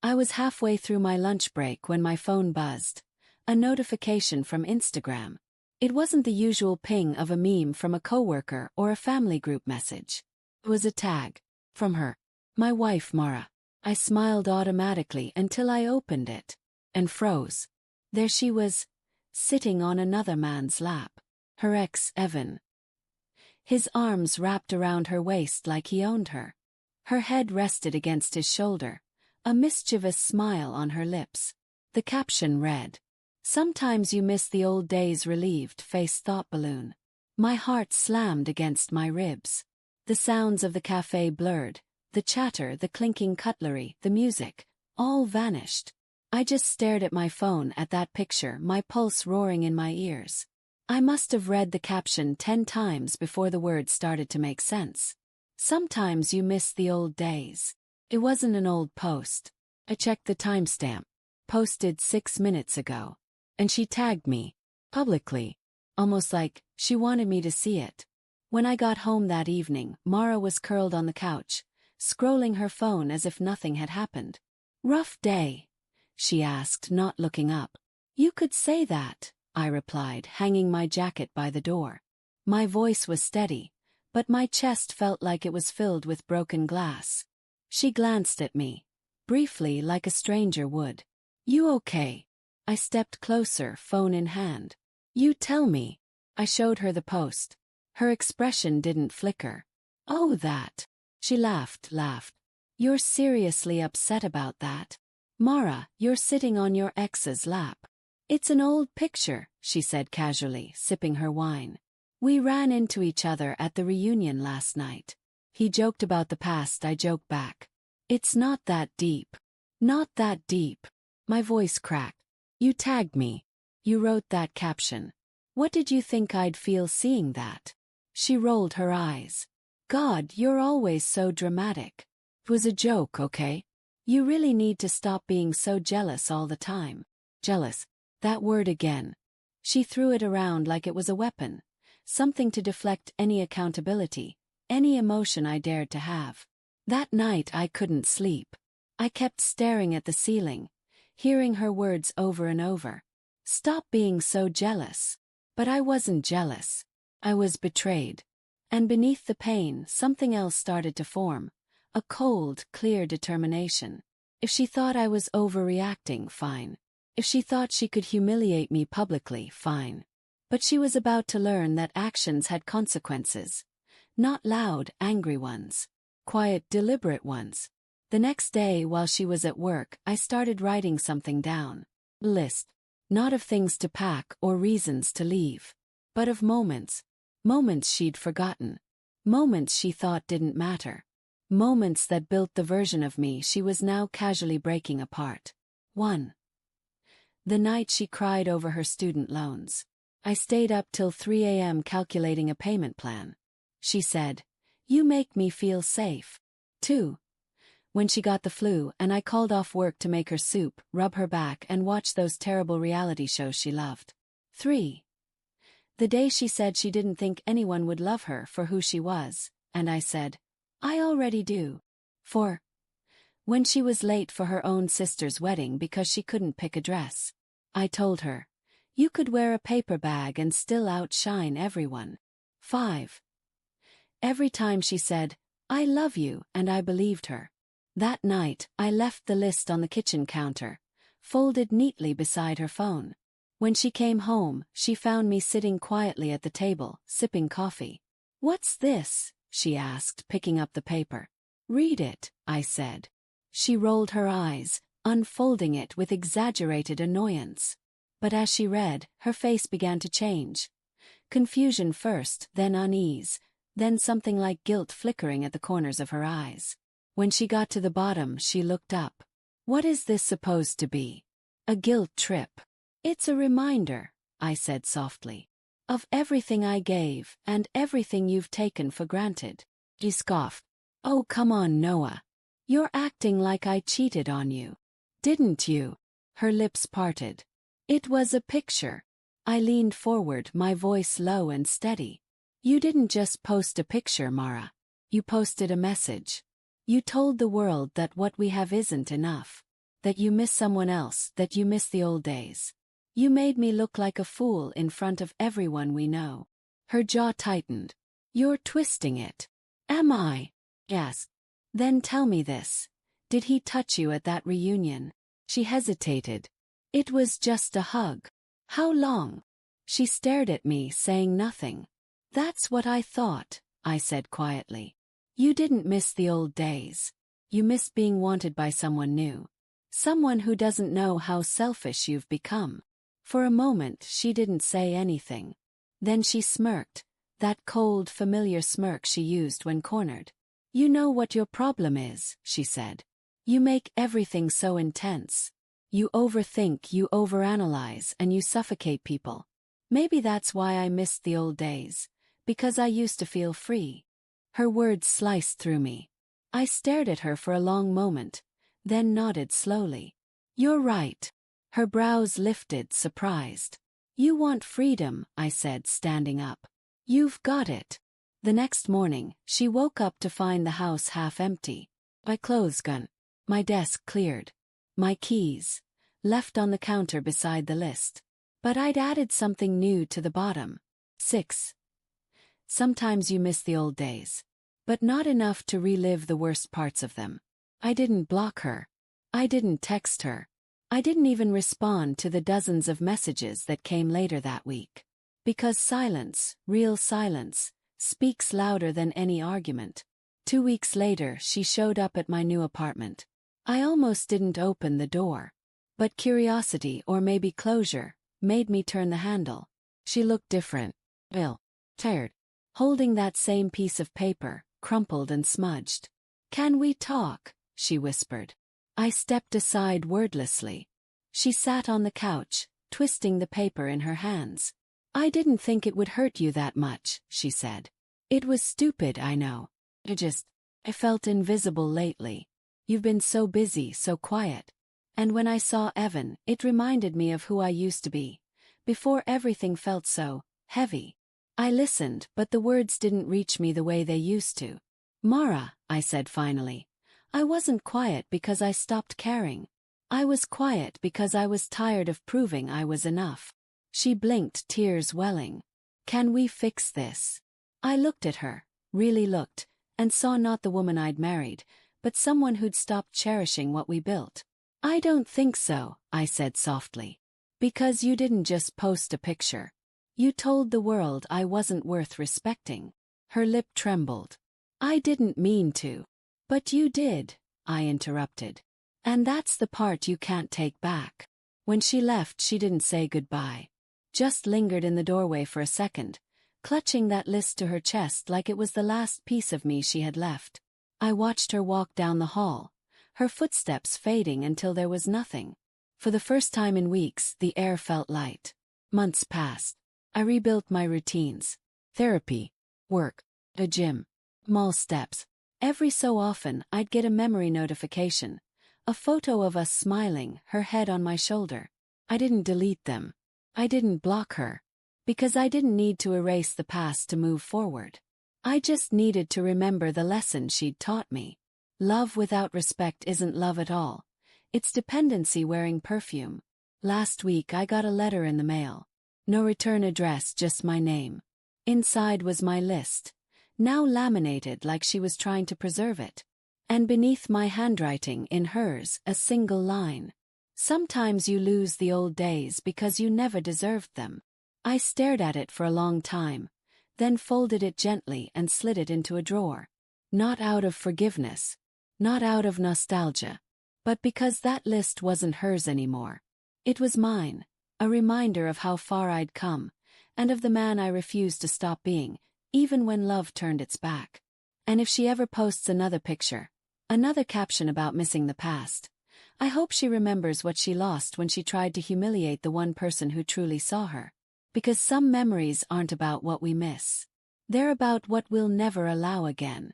I was halfway through my lunch break when my phone buzzed. A notification from Instagram. It wasn't the usual ping of a meme from a coworker or a family group message. It was a tag. From her. My wife, Mara. I smiled automatically until I opened it. And froze. There she was, sitting on another man's lap. Her ex, Evan. His arms wrapped around her waist like he owned her. Her head rested against his shoulder, a mischievous smile on her lips. The caption read, "Sometimes you miss the old days." Relieved face thought balloon. My heart slammed against my ribs. The sounds of the cafe blurred, the chatter, the clinking cutlery, the music, all vanished. I just stared at my phone at that picture, my pulse roaring in my ears. I must have read the caption 10 times before the words started to make sense. Sometimes you miss the old days. It wasn't an old post. I checked the timestamp. Posted 6 minutes ago. And she tagged me. Publicly. Almost like she wanted me to see it. When I got home that evening, Mara was curled on the couch, scrolling her phone as if nothing had happened. "Rough day?" she asked, not looking up. "You could say that," I replied, hanging my jacket by the door. My voice was steady, but my chest felt like it was filled with broken glass. She glanced at me, briefly like a stranger would. "You okay?" I stepped closer, phone in hand. "You tell me." I showed her the post. Her expression didn't flicker. "Oh, that." She laughed. "You're seriously upset about that? Mara, you're sitting on your ex's lap." "It's an old picture," she said casually, sipping her wine. "We ran into each other at the reunion last night. He joked about the past, I joked back. It's not that deep." "Not that deep." My voice cracked. "You tagged me. You wrote that caption. What did you think I'd feel seeing that?" She rolled her eyes. "God, you're always so dramatic. It was a joke, okay? You really need to stop being so jealous all the time." Jealous. That word again. She threw it around like it was a weapon, something to deflect any accountability, any emotion I dared to have. That night I couldn't sleep. I kept staring at the ceiling, hearing her words over and over. Stop being so jealous. But I wasn't jealous. I was betrayed. And beneath the pain, something else started to form. A cold, clear determination. If she thought I was overreacting, fine. If she thought she could humiliate me publicly, fine. But she was about to learn that actions had consequences. Not loud, angry ones. Quiet, deliberate ones. The next day, while she was at work, I started writing something down. A list. Not of things to pack or reasons to leave. But of moments. Moments she'd forgotten. Moments she thought didn't matter. Moments that built the version of me she was now casually breaking apart. 1. The night she cried over her student loans. I stayed up till 3 a.m. calculating a payment plan. She said, "You make me feel safe." 2. When she got the flu and I called off work to make her soup, rub her back and watch those terrible reality shows she loved. 3. The day she said she didn't think anyone would love her for who she was, and I said, "I already do." 4. When she was late for her own sister's wedding because she couldn't pick a dress. I told her, "You could wear a paper bag and still outshine everyone." 5. Every time she said, "I love you," and I believed her. That night, I left the list on the kitchen counter, folded neatly beside her phone. When she came home, she found me sitting quietly at the table, sipping coffee. "What's this?" she asked, picking up the paper. "Read it," I said. She rolled her eyes, unfolding it with exaggerated annoyance. But as she read, her face began to change. Confusion first, then unease, then something like guilt flickering at the corners of her eyes. When she got to the bottom, she looked up. "What is this supposed to be? A guilt trip?" "It's a reminder," I said softly, "of everything I gave and everything you've taken for granted." She scoffed. "Oh, come on, Noah. You're acting like I cheated on you. Didn't you?" Her lips parted. "It was a picture." I leaned forward, my voice low and steady. "You didn't just post a picture, Mara. You posted a message. You told the world that what we have isn't enough. that you miss someone else, that you miss the old days. You made me look like a fool in front of everyone we know. Her jaw tightened. You're twisting it. Am I? Yes. Then tell me this. Did he touch you at that reunion? She hesitated. It was just a hug. How long? She stared at me, saying nothing. That's what I thought, I said quietly. You didn't miss the old days. You missed being wanted by someone new. Someone who doesn't know how selfish you've become. For a moment she didn't say anything. Then she smirked, that cold, familiar smirk she used when cornered. You know what your problem is, she said. You make everything so intense. You overthink, you overanalyze, and you suffocate people. Maybe that's why I missed the old days, because I used to feel free. Her words sliced through me. I stared at her for a long moment, then nodded slowly. You're right. Her brows lifted, surprised. You want freedom, I said, standing up. You've got it. The next morning, she woke up to find the house half empty. My clothes gone. My desk cleared. My keys left on the counter beside the list. But I'd added something new to the bottom. 6. Sometimes you miss the old days. But not enough to relive the worst parts of them. I didn't block her. I didn't text her. I didn't even respond to the dozens of messages that came later that week. Because silence, real silence, speaks louder than any argument. 2 weeks later, she showed up at my new apartment. I almost didn't open the door. But curiosity, or maybe closure, made me turn the handle. She looked different. Ill. Tired. Holding that same piece of paper, crumpled and smudged. Can we talk? She whispered. I stepped aside wordlessly. She sat on the couch, twisting the paper in her hands. I didn't think it would hurt you that much, she said. It was stupid, I know. I felt invisible lately. You've been so busy, so quiet. And when I saw Evan, it reminded me of who I used to be. Before everything felt so heavy. I listened, but the words didn't reach me the way they used to. Mara, I said finally. I wasn't quiet because I stopped caring. I was quiet because I was tired of proving I was enough. She blinked, tears welling. Can we fix this? I looked at her, really looked, and saw not the woman I'd married, but someone who'd stopped cherishing what we built. I don't think so, I said softly. Because you didn't just post a picture. You told the world I wasn't worth respecting. Her lip trembled. I didn't mean to. But you did, I interrupted. And that's the part you can't take back. When she left, she didn't say goodbye. Just lingered in the doorway for a second, clutching that list to her chest like it was the last piece of me she had left. I watched her walk down the hall, her footsteps fading until there was nothing. For the first time in weeks, the air felt light. Months passed. I rebuilt my routines. Therapy, work, a gym, small steps. Every so often, I'd get a memory notification. A photo of us smiling, her head on my shoulder. I didn't delete them. I didn't block her. Because I didn't need to erase the past to move forward. I just needed to remember the lesson she'd taught me. Love without respect isn't love at all. It's dependency wearing perfume. Last week I got a letter in the mail. No return address, just my name. Inside was my list, now laminated like she was trying to preserve it. And beneath my handwriting, in hers, a single line. Sometimes you lose the old days because you never deserved them. I stared at it for a long time, then folded it gently and slid it into a drawer. Not out of forgiveness, not out of nostalgia, but because that list wasn't hers anymore. It was mine, a reminder of how far I'd come, and of the man I refused to stop being, even when love turned its back. And if she ever posts another picture, another caption about missing the past, I hope she remembers what she lost when she tried to humiliate the one person who truly saw her. Because some memories aren't about what we miss. They're about what we'll never allow again.